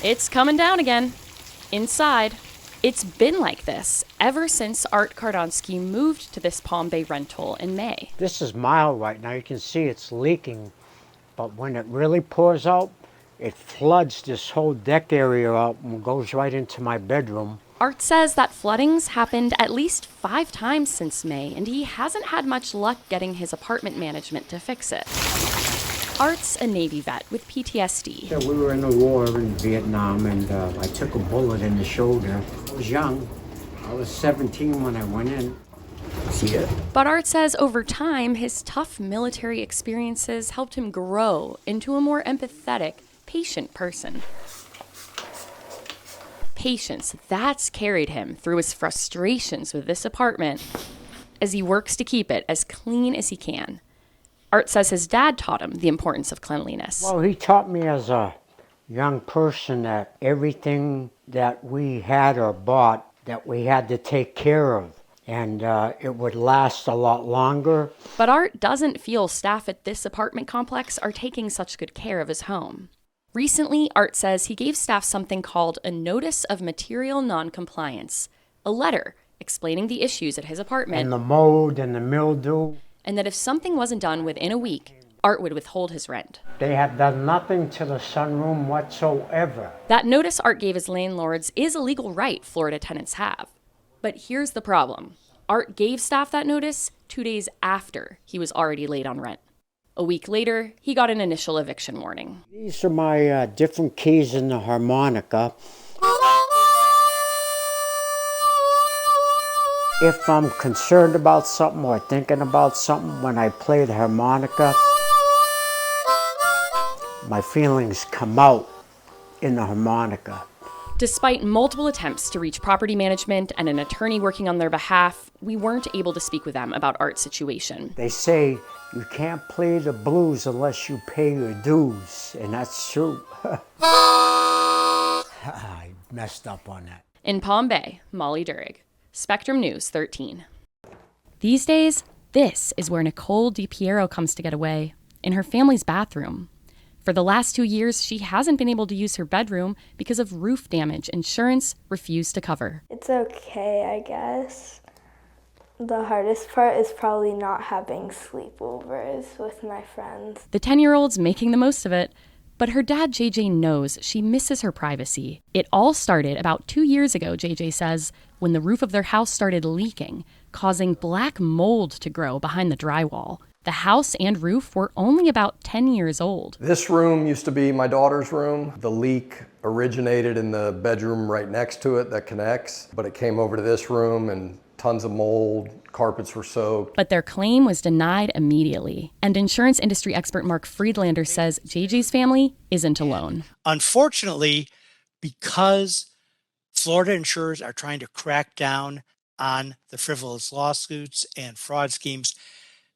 It's coming down again. Inside. It's been like this ever since Art Kardonsky moved to this Palm Bay rental in May. This is mild right now. You can see it's leaking, but when it really pours out, it floods this whole deck area out and goes right into my bedroom. Art says that flooding's happened at least 5 times since May, and he hasn't had much luck getting his apartment management to fix it. Art's a Navy vet with PTSD. Yeah, we were in the war in Vietnam, and I took a bullet in the shoulder. I was young. I was 17 when I went in. See it? But Art says over time, his tough military experiences helped him grow into a more empathetic, patient person. Patience, that's carried him through his frustrations with this apartment as he works to keep it as clean as he can. Art says his dad taught him the importance of cleanliness. Well, he taught me as a young person that everything that we had or bought that we had to take care of, and it would last a lot longer. But Art doesn't feel staff at this apartment complex are taking such good care of his home. Recently, Art says he gave staff something called a Notice of Material Noncompliance, a letter explaining the issues at his apartment. And the mold and the mildew. And that if something wasn't done within a week, Art would withhold his rent. They have done nothing to the sunroom whatsoever. That notice Art gave his landlords is a legal right Florida tenants have. But here's the problem. Art gave staff that notice 2 days after he was already late on rent. A week later, he got an initial eviction warning. These are my different keys in the harmonica. If I'm concerned about something or thinking about something when I play the harmonica, my feelings come out in the harmonica. Despite multiple attempts to reach property management and an attorney working on their behalf, we weren't able to speak with them about Art's situation. They say you can't play the blues unless you pay your dues, and that's true. I messed up on that. In Palm Bay, Molly Durig, Spectrum News 13. These days, this is where Nicole DiPiero comes to get away, in her family's bathroom. For the last 2 years, she hasn't been able to use her bedroom because of roof damage insurance refused to cover. It's okay, I guess. The hardest part is probably not having sleepovers with my friends. The 10-year-old's making the most of it, but her dad, JJ, knows she misses her privacy. It all started about 2 years ago, JJ says, when the roof of their house started leaking, causing black mold to grow behind the drywall. The house and roof were only about 10 years old. This room used to be my daughter's room. The leak originated in the bedroom right next to it that connects, but it came over to this room and tons of mold, carpets were soaked. But their claim was denied immediately. And insurance industry expert Mark Friedlander says JJ's family isn't alone. Unfortunately, because Florida insurers are trying to crack down on the frivolous lawsuits and fraud schemes,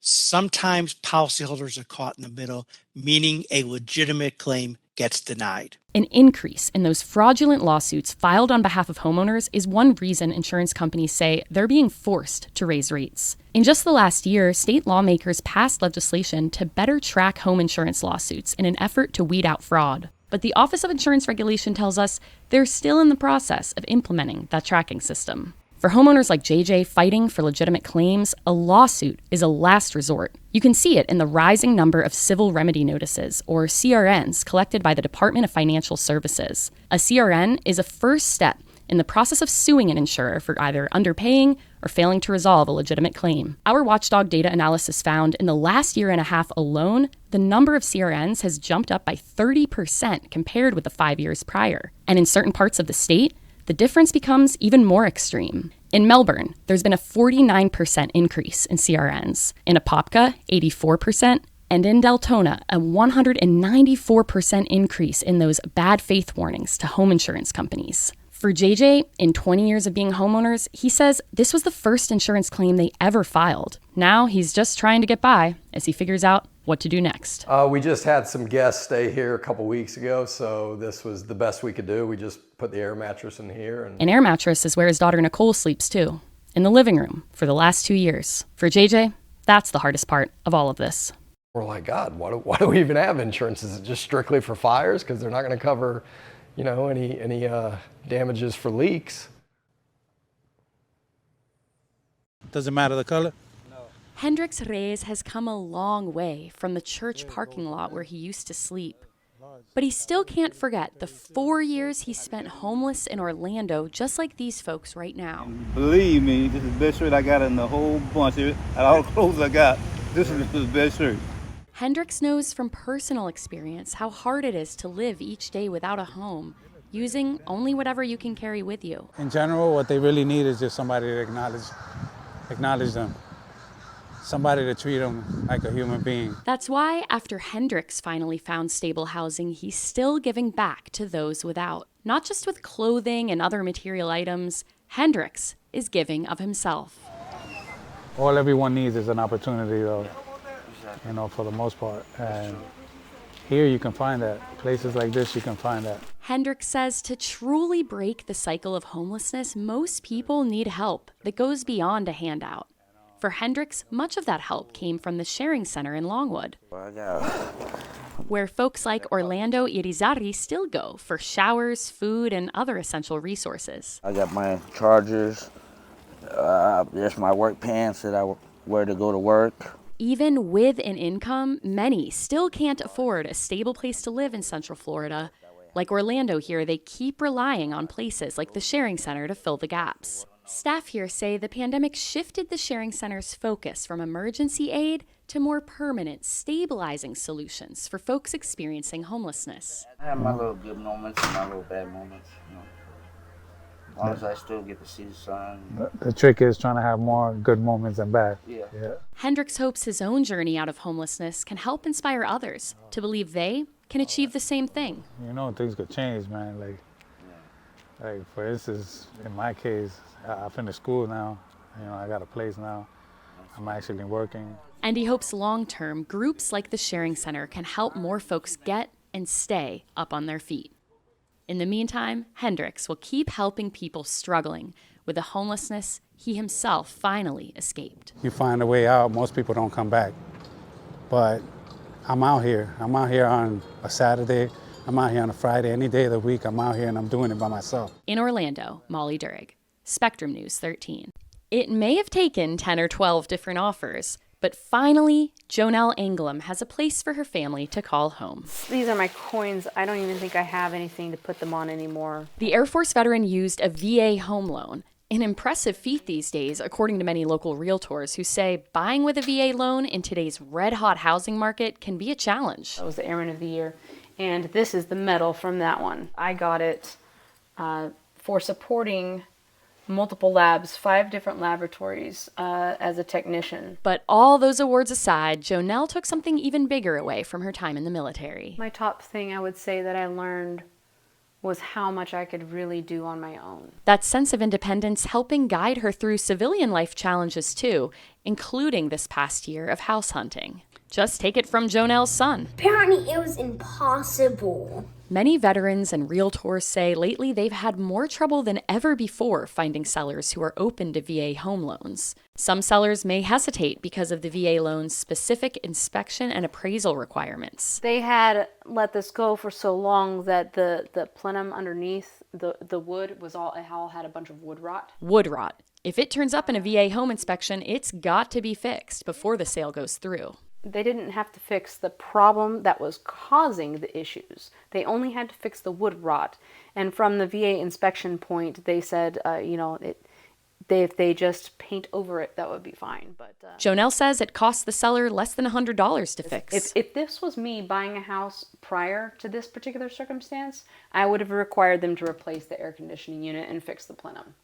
sometimes policyholders are caught in the middle, meaning a legitimate claim gets denied. An increase in those fraudulent lawsuits filed on behalf of homeowners is one reason insurance companies say they're being forced to raise rates. In just the last year, state lawmakers passed legislation to better track home insurance lawsuits in an effort to weed out fraud. But the Office of Insurance Regulation tells us they're still in the process of implementing that tracking system. For homeowners like JJ fighting for legitimate claims, a lawsuit is a last resort. You can see it in the rising number of civil remedy notices, or CRNs, collected by the Department of Financial Services. A CRN is a first step in the process of suing an insurer for either underpaying or failing to resolve a legitimate claim. Our watchdog data analysis found in the last year and a half alone, the number of CRNs has jumped up by 30% compared with the 5 years prior. And in certain parts of the state, the difference becomes even more extreme. In Melbourne, there's been a 49% increase in CRNs. In Apopka, 84%, and in Deltona, a 194% increase in those bad faith warnings to home insurance companies. For JJ, in 20 years of being homeowners, he says this was the first insurance claim they ever filed. Now he's just trying to get by as he figures out what to do next. We just had some guests stay here a couple weeks ago, so this was the best we could do. We just put the air mattress in here. An air mattress is where his daughter Nicole sleeps too, in the living room for the last 2 years. For JJ, that's the hardest part of all of this. We're like, God, why do we even have insurance? Is it just strictly for fires? Because they're not going to cover, you know, any damages for leaks. Doesn't matter the color. Hendrix Reyes has come a long way from the church parking lot where he used to sleep. But he still can't forget the 4 years he spent homeless in Orlando, just like these folks right now. Believe me, this is the best shirt I got in the whole bunch. Out of all the clothes I got, this is the best shirt. Hendrix knows from personal experience how hard it is to live each day without a home, using only whatever you can carry with you. In general, what they really need is just somebody to acknowledge them. Somebody to treat them like a human being. That's why, after Hendrix finally found stable housing, he's still giving back to those without. Not just with clothing and other material items, Hendrix is giving of himself. All everyone needs is an opportunity, though, you know, for the most part. And here you can find that. Places like this, you can find that. Hendrix says to truly break the cycle of homelessness, most people need help that goes beyond a handout. For Hendrix, much of that help came from the Sharing Center in Longwood, where folks like Orlando Irizarry still go for showers, food, and other essential resources. I got my chargers, there's my work pants that I wear to go to work. Even with an income, many still can't afford a stable place to live in Central Florida. Like Orlando here, they keep relying on places like the Sharing Center to fill the gaps. Staff here say the pandemic shifted the Sharing Center's focus from emergency aid to more permanent, stabilizing solutions for folks experiencing homelessness. I have my little good moments and my little bad moments, you know. As long as I still get to see the sun. The trick is trying to have more good moments than bad. Yeah. Hendrix hopes his own journey out of homelessness can help inspire others to believe they can achieve the same thing. You know, things could change, man. Like for instance, in my case, I finished school now. You know, I got a place now. I'm actually working. And he hopes long-term, groups like the Sharing Center can help more folks get and stay up on their feet. In the meantime, Hendrix will keep helping people struggling with the homelessness he himself finally escaped. You find a way out, most people don't come back. But I'm out here. I'm out here on a Saturday. I'm out here on a Friday. Any day of the week, I'm out here and I'm doing it by myself. In Orlando, Molly Durig, Spectrum News 13. It may have taken 10 or 12 different offers, but finally, Jonelle Anglem has a place for her family to call home. These are my coins. I don't even think I have anything to put them on anymore. The Air Force veteran used a VA home loan, an impressive feat these days, according to many local realtors who say buying with a VA loan in today's red-hot housing market can be a challenge. I was the Airman of the Year, and this is the medal from that one. I got it for supporting multiple labs, 5 different laboratories as a technician. But all those awards aside, Jonelle took something even bigger away from her time in the military. My top thing I would say that I learned was how much I could really do on my own. That sense of independence helping guide her through civilian life challenges too, including this past year of house hunting. Just take it from Jonelle's son. Apparently it was impossible. Many veterans and realtors say lately they've had more trouble than ever before finding sellers who are open to VA home loans. Some sellers may hesitate because of the VA loan's specific inspection and appraisal requirements. They had let this go for so long that the plenum underneath the wood was all had a bunch of wood rot. Wood rot. If it turns up in a VA home inspection, it's got to be fixed before the sale goes through. They didn't have to fix the problem that was causing the issues. They only had to fix the wood rot. And from the VA inspection point, they said, if they just paint over it, that would be fine. But Jonelle says it costs the seller less than $100 to fix. If this was me buying a house prior to this particular circumstance, I would have required them to replace the air conditioning unit and fix the plenum.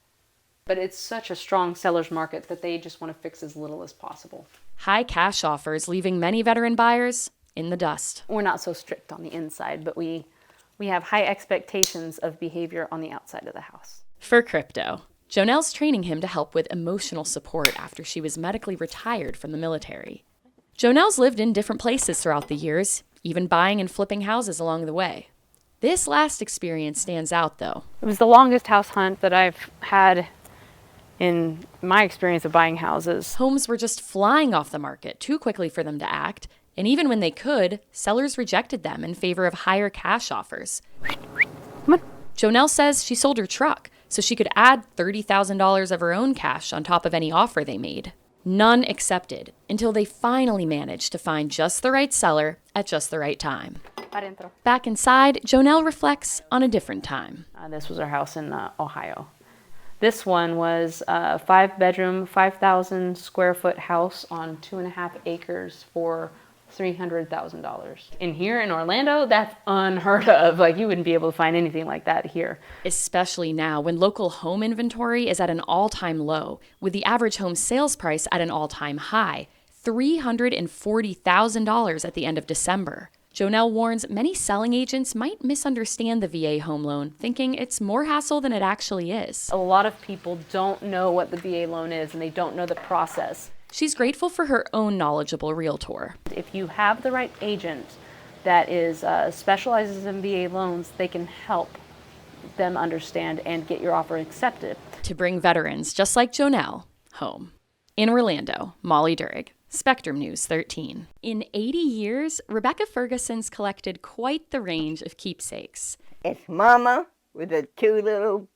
But it's such a strong seller's market that they just want to fix as little as possible. High cash offers leaving many veteran buyers in the dust. We're not so strict on the inside, but we have high expectations of behavior on the outside of the house. For Crypto, Jonelle's training him to help with emotional support after she was medically retired from the military. Jonelle's lived in different places throughout the years, even buying and flipping houses along the way. This last experience stands out, though. It was the longest house hunt that I've had in my experience of buying houses. Homes were just flying off the market too quickly for them to act, and even when they could, sellers rejected them in favor of higher cash offers. Come on. Jonelle says she sold her truck so she could add $30,000 of her own cash on top of any offer they made. None accepted until they finally managed to find just the right seller at just the right time. Adentro. Back inside, Jonelle reflects on a different time. This was our house in Ohio. This one was a 5-bedroom, 5,000 square foot house on 2.5 acres for $300,000. In here in Orlando, that's unheard of. Like, you wouldn't be able to find anything like that here. Especially now when local home inventory is at an all-time low, with the average home sales price at an all-time high, $340,000 at the end of December. Jonelle warns many selling agents might misunderstand the VA home loan, thinking it's more hassle than it actually is. A lot of people don't know what the VA loan is, and they don't know the process. She's grateful for her own knowledgeable realtor. If you have the right agent that is specializes in VA loans, they can help them understand and get your offer accepted. To bring veterans just like Jonelle home. In Orlando, Molly Durig, Spectrum News 13. In 80 years, Rebecca Ferguson's collected quite the range of keepsakes. It's Mama with a 2 little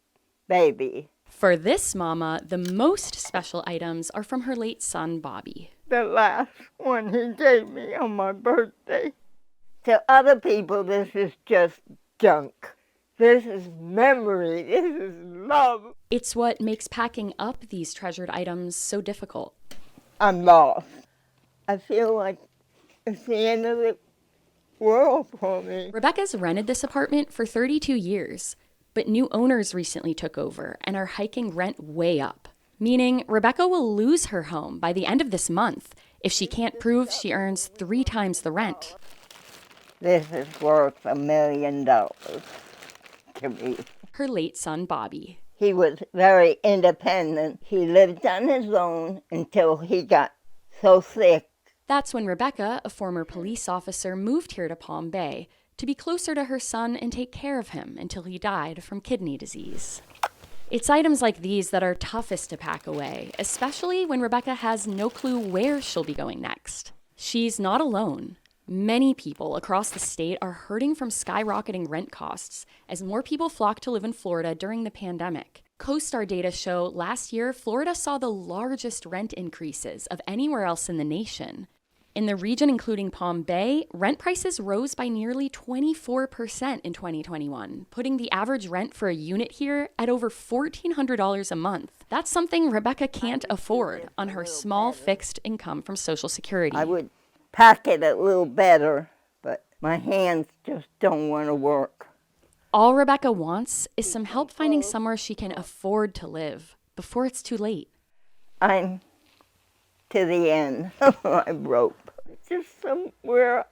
baby. For this mama, the most special items are from her late son, Bobby. The last one he gave me on my birthday. To other people, this is just junk. This is memory. This is love. It's what makes packing up these treasured items so difficult. I'm lost. I feel like it's the end of the world for me. Rebecca's rented this apartment for 32 years. But new owners recently took over and are hiking rent way up, meaning Rebecca will lose her home by the end of this month if she can't prove she earns 3 times the rent. This is worth $1 million to me. Her late son, Bobby. He was very independent. He lived on his own until he got so sick. That's when Rebecca, a former police officer, moved here to Palm Bay to be closer to her son and take care of him until he died from kidney disease. It's items like these that are toughest to pack away, especially when Rebecca has no clue where she'll be going next. She's not alone. Many people across the state are hurting from skyrocketing rent costs as more people flock to live in Florida during the pandemic. CoStar data show last year, Florida saw the largest rent increases of anywhere else in the nation. In the region, including Palm Bay, rent prices rose by nearly 24% in 2021, putting the average rent for a unit here at over $1,400 a month. That's something Rebecca can't afford on her small fixed income from Social Security. I would pack it a little better, but my hands just don't want to work. All Rebecca wants is some help finding somewhere she can afford to live before it's too late. I'm to the end of my rope. Just somewhere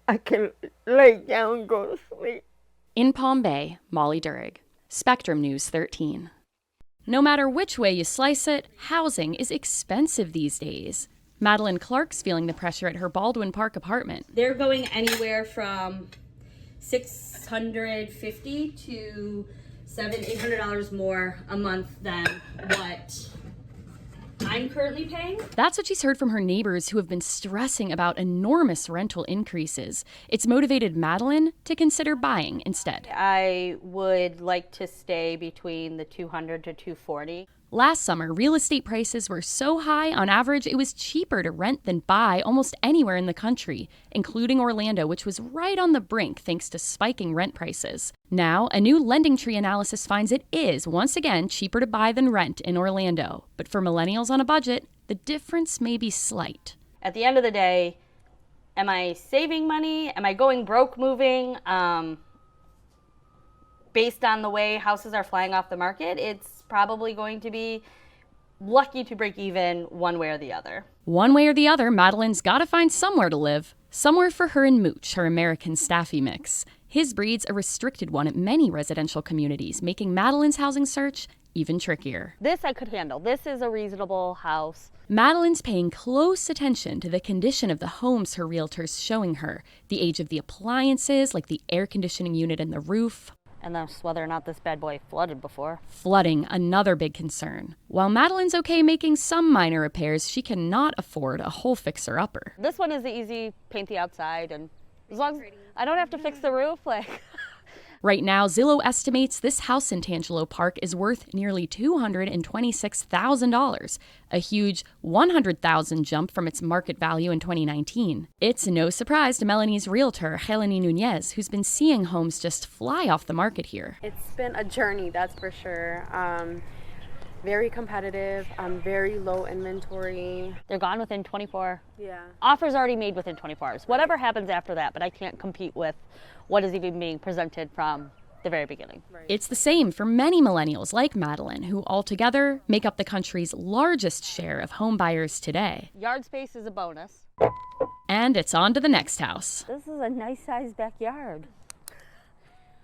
I can lay down and go to sleep. In Palm Bay, Molly Durig, Spectrum News 13. No matter which way you slice it, housing is expensive these days. Madeline Clark's feeling the pressure at her Baldwin Park apartment. They're going anywhere from $650 to $700-800 more a month than what I'm currently paying. That's what she's heard from her neighbors who have been stressing about enormous rental increases. It's motivated Madeline to consider buying instead. I would like to stay between the $200 to $240. Last summer, real estate prices were so high, on average, it was cheaper to rent than buy almost anywhere in the country, including Orlando, which was right on the brink thanks to spiking rent prices. Now, a new LendingTree analysis finds it is, once again, cheaper to buy than rent in Orlando. But for millennials on a budget, the difference may be slight. At the end of the day, am I saving money? Am I going broke moving? Based on the way houses are flying off the market, it's probably going to be lucky to break even one way or the other. One way or the other, Madeline's got to find somewhere to live. Somewhere for her and Mooch, her American Staffy mix. His breed's a restricted one at many residential communities, making Madeline's housing search even trickier. This I could handle. This is a reasonable house. Madeline's paying close attention to the condition of the homes her realtor's showing her, the age of the appliances, like the air conditioning unit and the roof. And that's whether or not this bad boy flooded before. Flooding, another big concern. While Madeline's okay making some minor repairs, she cannot afford a whole fixer-upper. This one is the easy, paint the outside, and as long as I don't have to fix the roof, Right now, Zillow estimates this house in Tangelo Park is worth nearly $226,000, a huge $100,000 jump from its market value in 2019. It's no surprise to Melanie's realtor, Helene Nunez, who's been seeing homes just fly off the market here. It's been a journey, that's for sure. Very competitive, very low inventory. They're gone within 24. Yeah. Offers already made within 24 hours. Whatever happens after that, but I can't compete with what is even being presented from the very beginning. Right. It's the same for many millennials like Madeline, who altogether make up the country's largest share of home buyers today. Yard space is a bonus. And it's on to the next house. This is a nice sized backyard.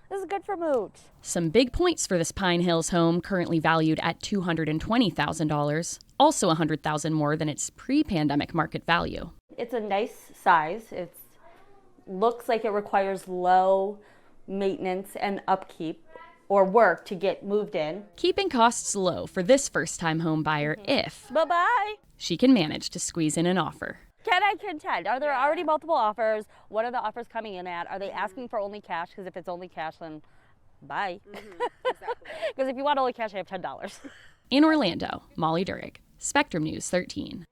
This is good for mooch. Some big points for this Pine Hills home, currently valued at $220,000, also $100,000 more than its pre-pandemic market value. It's a nice size. It looks like it requires low maintenance and upkeep or work to get moved in. Keeping costs low for this first-time home buyer if Bye-bye. she can manage to squeeze in an offer. Can I contend? Are there already multiple offers? What are the offers coming in at? Are they asking for only cash? Because if it's only cash, then bye. Because if you want only cash, I have $10. In Orlando, Molly Durig, Spectrum News 13.